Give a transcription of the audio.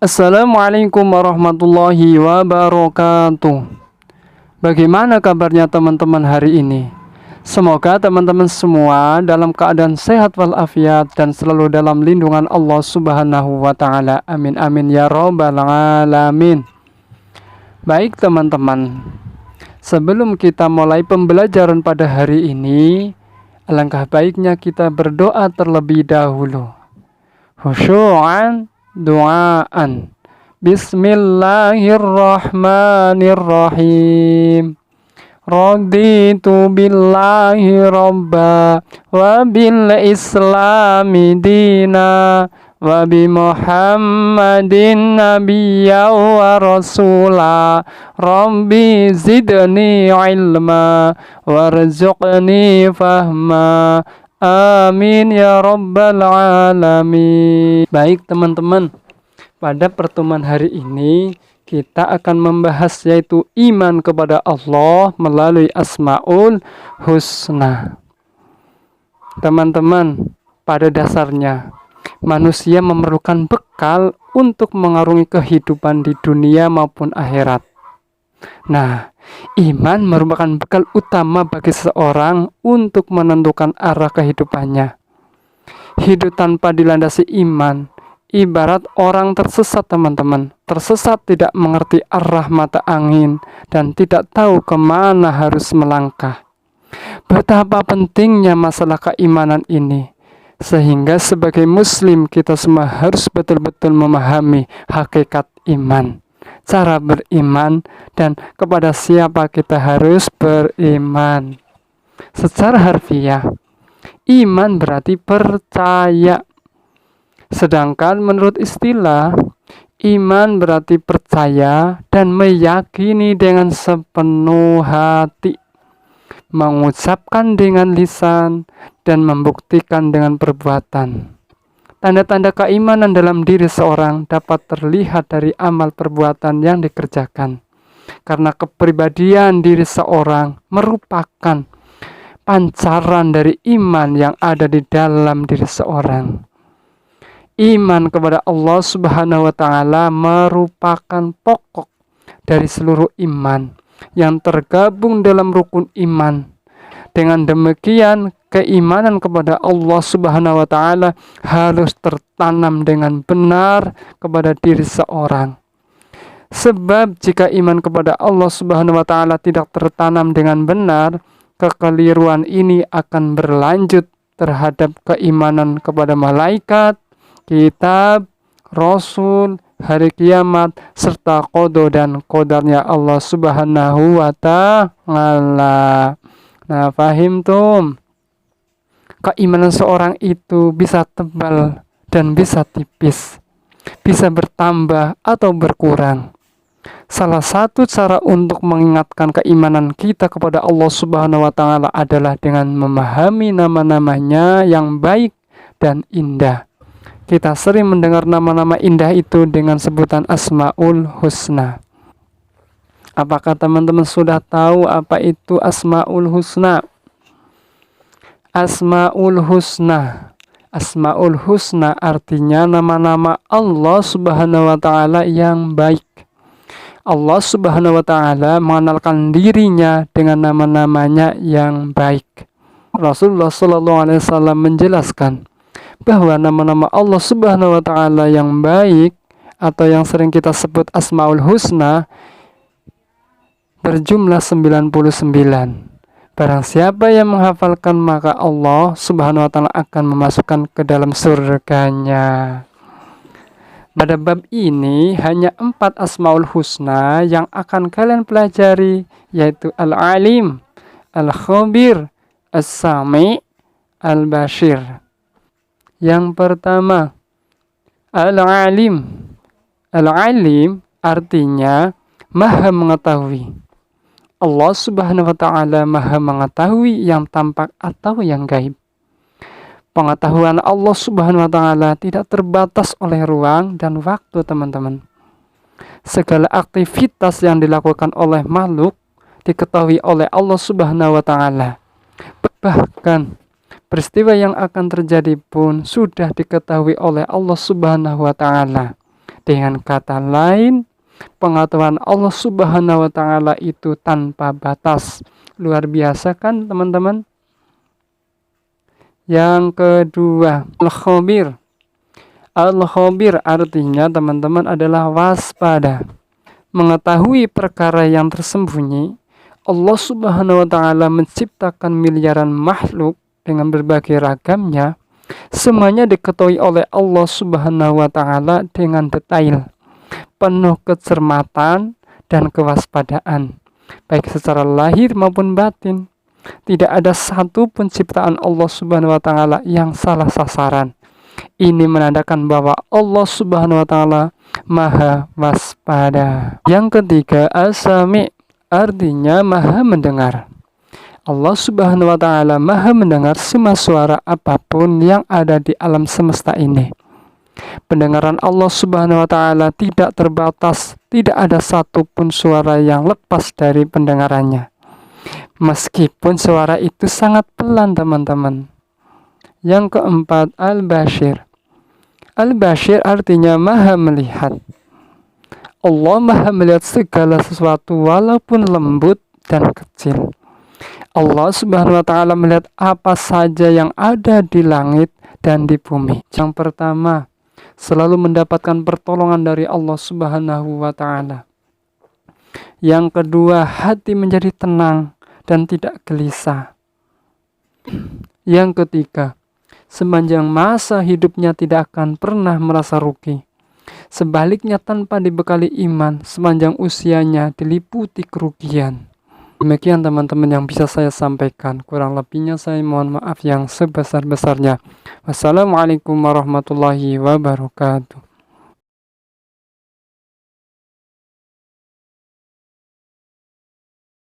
Assalamualaikum warahmatullahi wabarakatuh. Bagaimana kabarnya teman-teman hari ini? Semoga teman-teman semua dalam keadaan sehat walafiat dan selalu dalam lindungan Allah Subhanahu wa taala. Amin amin ya rabbal alamin. Baik teman-teman, sebelum kita mulai pembelajaran pada hari ini, alangkah baiknya kita berdoa terlebih dahulu. Khusyu'an duaan. Bismillahirrahmanirrahim. Raditu billahi rabba wa bil islami dina wa bi muhammadin nabiyya wa rasula. Rabbi zidni ilma warzuqni fahma. Amin ya rabbal alamin. Baik teman-teman, pada pertemuan hari ini kita akan membahas yaitu iman kepada Allah melalui Asmaul Husna. Teman-teman, pada dasarnya manusia memerlukan bekal untuk mengarungi kehidupan di dunia maupun akhirat. Nah, iman merupakan bekal utama bagi seseorang untuk menentukan arah kehidupannya. Hidup tanpa dilandasi iman ibarat orang tersesat teman-teman. Tersesat tidak mengerti arah mata angin dan tidak tahu kemana harus melangkah. Betapa pentingnya masalah keimanan ini, sehingga sebagai muslim kita semua harus betul-betul memahami hakikat iman, cara beriman, dan kepada siapa kita harus beriman. Secara harfiah, iman berarti percaya. Sedangkan menurut istilah, iman berarti percaya dan meyakini dengan sepenuh hati, mengucapkan dengan lisan, dan membuktikan dengan perbuatan. Tanda-tanda keimanan dalam diri seorang dapat terlihat dari amal perbuatan yang dikerjakan. Karena kepribadian diri seorang merupakan pancaran dari iman yang ada di dalam diri seorang. Iman kepada Allah Subhanahu wa taala merupakan pokok dari seluruh iman yang tergabung dalam rukun iman. Dengan demikian, keimanan kepada Allah Subhanahu wa taala harus tertanam dengan benar kepada diri seorang. Sebab jika iman kepada Allah Subhanahu wa taala tidak tertanam dengan benar, kekeliruan ini akan berlanjut terhadap keimanan kepada malaikat, kitab, rasul, hari kiamat, serta qada dan qadarnya Allah Subhanahu wa taala. Nah, fahim tuh. Keimanan seorang itu bisa tebal dan bisa tipis, bisa bertambah atau berkurang. Salah satu cara untuk mengingatkan keimanan kita kepada Allah Subhanahu wa taala adalah dengan memahami nama-namanya yang baik dan indah. Kita sering mendengar nama-nama indah itu dengan sebutan Asmaul Husna. Apakah teman-teman sudah tahu apa itu Asmaul Husna? Asmaul Husna. Asmaul Husna artinya nama-nama Allah Subhanahu wa taala yang baik. Allah Subhanahu wa taala mengenalkan dirinya dengan nama-namanya yang baik. Rasulullah sallallahu alaihi wasallam menjelaskan bahwa nama-nama Allah Subhanahu wa taala yang baik atau yang sering kita sebut Asmaul Husna berjumlah 99. Barang siapa yang menghafalkan, maka Allah Subhanahu wa taala akan memasukkan ke dalam surganya. Pada bab ini hanya 4 Asmaul Husna yang akan kalian pelajari, yaitu Al-Alim, Al-Khabir, As-Sami, Al-Bashir. Yang pertama, Al-Alim. Al-Alim artinya Maha mengetahui. Allah Subhanahu wa taala Maha mengetahui yang tampak atau yang gaib. Pengetahuan Allah Subhanahu wa taala tidak terbatas oleh ruang dan waktu, teman-teman. Segala aktivitas yang dilakukan oleh makhluk diketahui oleh Allah Subhanahu wa taala. Bahkan peristiwa yang akan terjadi pun sudah diketahui oleh Allah Subhanahu wa taala. Dengan kata lain, pengetahuan Allah Subhanahu wa taala itu tanpa batas. Luar biasa kan, teman-teman? Yang kedua, al-khabir. Al-khabir artinya, teman-teman, adalah waspada. Mengetahui perkara yang tersembunyi. Allah Subhanahu wa taala menciptakan miliaran makhluk dengan berbagai ragamnya. Semuanya diketahui oleh Allah Subhanahu wa taala dengan detail, penuh kecermatan dan kewaspadaan, baik secara lahir maupun batin. Tidak ada satu penciptaan Allah Subhanahu wa taala yang salah sasaran. Ini menandakan bahwa Allah Subhanahu wa taala maha waspada. Yang ketiga, as-sami', artinya maha mendengar. Allah Subhanahu wa taala maha mendengar semua suara apapun yang ada di alam semesta ini. Pendengaran Allah Subhanahu wa taala tidak terbatas, tidak ada satupun suara yang lepas dari pendengarannya. Meskipun suara itu sangat pelan, teman-teman. Yang keempat, al-bashir. Al-bashir artinya maha melihat. Allah maha melihat segala sesuatu walaupun lembut dan kecil. Allah Subhanahu wa taala melihat apa saja yang ada di langit dan di bumi. Yang pertama, selalu mendapatkan pertolongan dari Allah Subhanahu wa taala. Yang kedua, hati menjadi tenang dan tidak gelisah. Yang ketiga, sepanjang masa hidupnya tidak akan pernah merasa rugi. Sebaliknya, tanpa dibekali iman, sepanjang usianya diliputi kerugian. Demikian, teman-teman, yang bisa saya sampaikan. Kurang lebihnya saya mohon maaf yang sebesar-besarnya. Wassalamualaikum warahmatullahi wabarakatuh.